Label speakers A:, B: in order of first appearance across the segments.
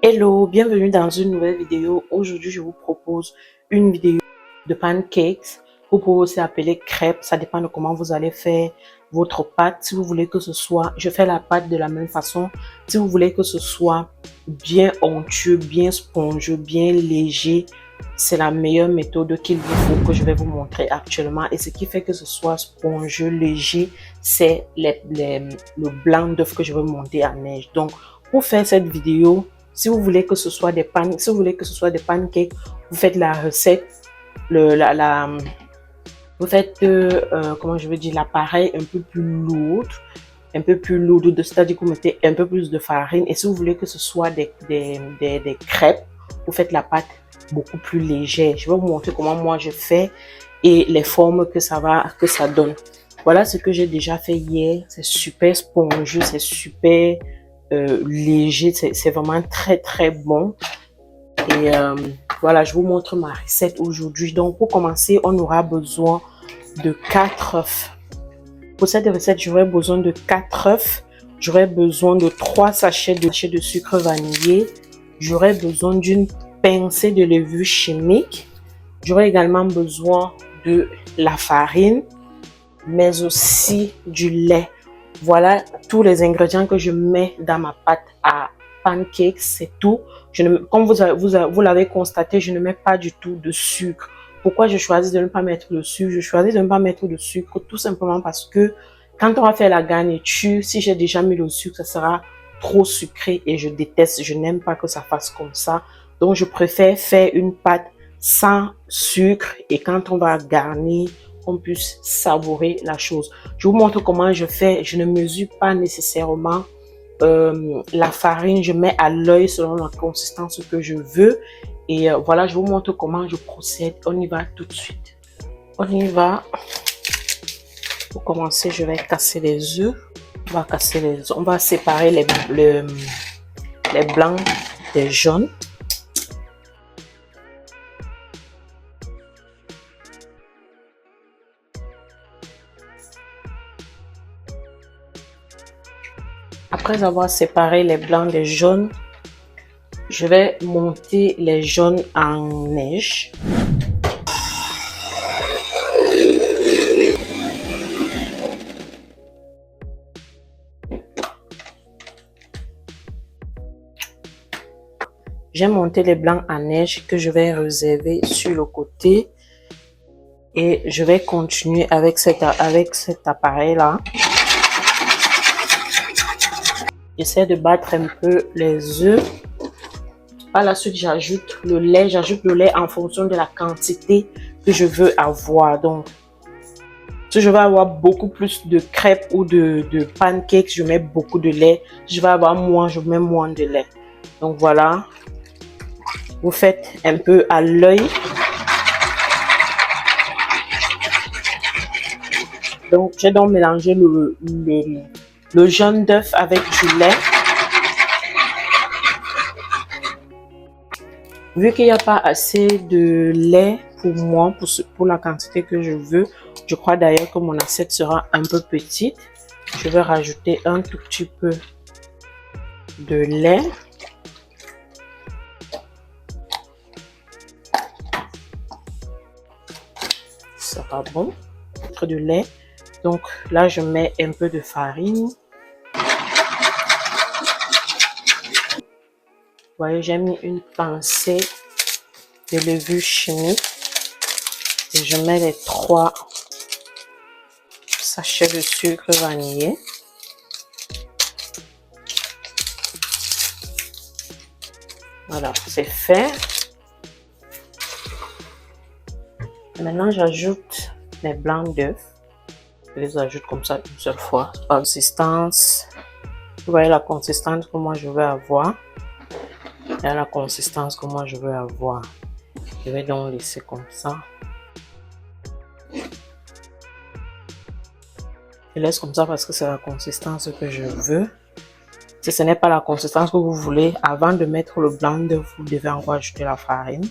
A: Hello, bienvenue dans une nouvelle vidéo. Aujourd'hui, je vous propose une vidéo de pancakes. Vous pouvez aussi appeler crêpes, ça dépend de comment vous allez faire votre pâte. Si vous voulez que ce soit, je fais la pâte de la même façon. Si vous voulez que ce soit bien onctueux, bien spongieux, bien léger, c'est la meilleure méthode qu'il vous faut que je vais vous montrer actuellement. Et ce qui fait que ce soit spongieux, léger, c'est le blanc d'œuf que je vais monter à neige. Donc, pour faire cette vidéo, si vous voulez que ce soit des pancakes, vous faites la recette, vous faites, comment je veux dire, l'appareil un peu plus lourd, c'est-à-dire que vous mettez un peu plus de farine. Et si vous voulez que ce soit des crêpes, vous faites la pâte beaucoup plus légère. Je vais vous montrer comment moi je fais et les formes que ça donne. Voilà ce que j'ai déjà fait hier. C'est super spongieux, c'est super léger, c'est vraiment très bon. Et voilà, je vous montre ma recette aujourd'hui. Donc pour commencer, on aura besoin de 4 œufs. Pour cette recette, j'aurai besoin de 4 œufs. J'aurai besoin de 3 sachets de sucre vanillé. J'aurai besoin d'une pincée de levure chimique. J'aurai également besoin de la farine, mais aussi du lait. Voilà tous les ingrédients que je mets dans ma pâte à pancakes, c'est tout. Comme vous l'avez constaté, je ne mets pas du tout de sucre. Pourquoi je choisis de ne pas mettre de sucre? Je choisis de ne pas mettre de sucre tout simplement parce que quand on va faire la garniture, si j'ai déjà mis le sucre, ça sera trop sucré et je déteste, je n'aime pas que ça fasse comme ça. Donc je préfère faire une pâte sans sucre et quand on va garnir, on puisse savourer la chose. Je vous montre comment je fais. Je ne mesure pas nécessairement la farine. Je mets à l'œil selon la consistance que je veux. Et voilà, je vous montre comment je procède. On y va tout de suite. On y va. Pour commencer, je vais casser les œufs. On va séparer les blancs des jaunes. Après avoir séparé les blancs des jaunes, je vais monter les jaunes en neige. J'ai monté les blancs en neige que je vais réserver sur le côté. Et je vais continuer avec cet appareil-là. J'essaie de battre un peu les œufs. Par la suite, j'ajoute le lait. J'ajoute le lait en fonction de la quantité que je veux avoir. Donc, si je veux avoir beaucoup plus de crêpes ou de pancakes, je mets beaucoup de lait. Si je veux avoir moins, je mets moins de lait. Donc, voilà. Vous faites un peu à l'œil. Donc, j'ai donc mélangé le jaune d'œuf avec du lait. Vu qu'il n'y a pas assez de lait pour moi, pour la quantité que je veux, je crois d'ailleurs que mon assiette sera un peu petite. Je vais rajouter un tout petit peu de lait. Ça sera bon. De lait. Donc là, je mets un peu de farine. Vous voyez, j'ai mis une pincée de levure chimique. Et je mets les 3 sachets de sucre vanillé. Voilà, c'est fait. Et maintenant, j'ajoute les blancs d'œufs. Je les ajoute comme ça une seule fois. Consistance. Vous voyez la consistance que moi je veux avoir. Et la consistance que moi je veux avoir. Je vais donc laisser comme ça. Je laisse comme ça parce que c'est la consistance que je veux. Si ce n'est pas la consistance que vous voulez, avant de mettre le blanc d'œuf, vous devez encore ajouter la farine.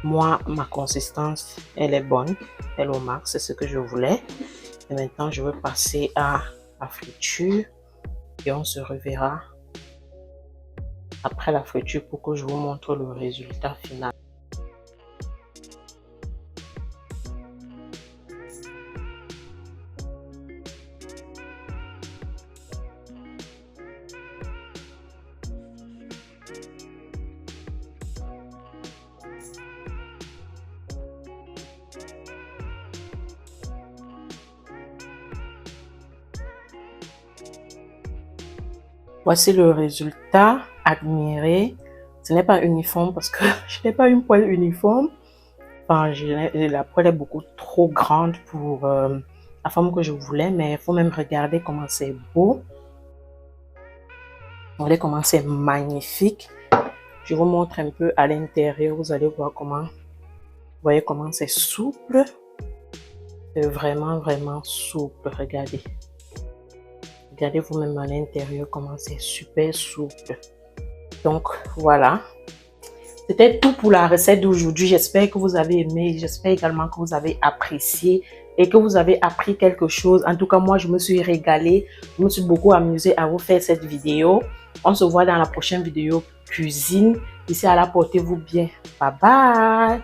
A: Moi, ma consistance, elle est bonne. Elle est au max, c'est ce que je voulais. Et maintenant, je vais passer à la friture. Et on se reverra après la friture pour que je vous montre le résultat final. Voici le résultat. Admirez. Ce n'est pas uniforme parce que je n'ai pas une poêle uniforme. Enfin, la poêle est beaucoup trop grande pour la forme que je voulais, mais il faut même regarder comment c'est beau. Regardez comment c'est magnifique. Je vous montre un peu à l'intérieur. Vous allez voir comment, vous voyez comment c'est souple. C'est vraiment, vraiment souple. Regardez. Regardez vous-même à l'intérieur comment c'est super souple. Donc, voilà. C'était tout pour la recette d'aujourd'hui. J'espère que vous avez aimé. J'espère également que vous avez apprécié et que vous avez appris quelque chose. En tout cas, moi, je me suis régalée. Je me suis beaucoup amusée à vous faire cette vidéo. On se voit dans la prochaine vidéo cuisine. D'ici là, portez-vous bien. Bye bye.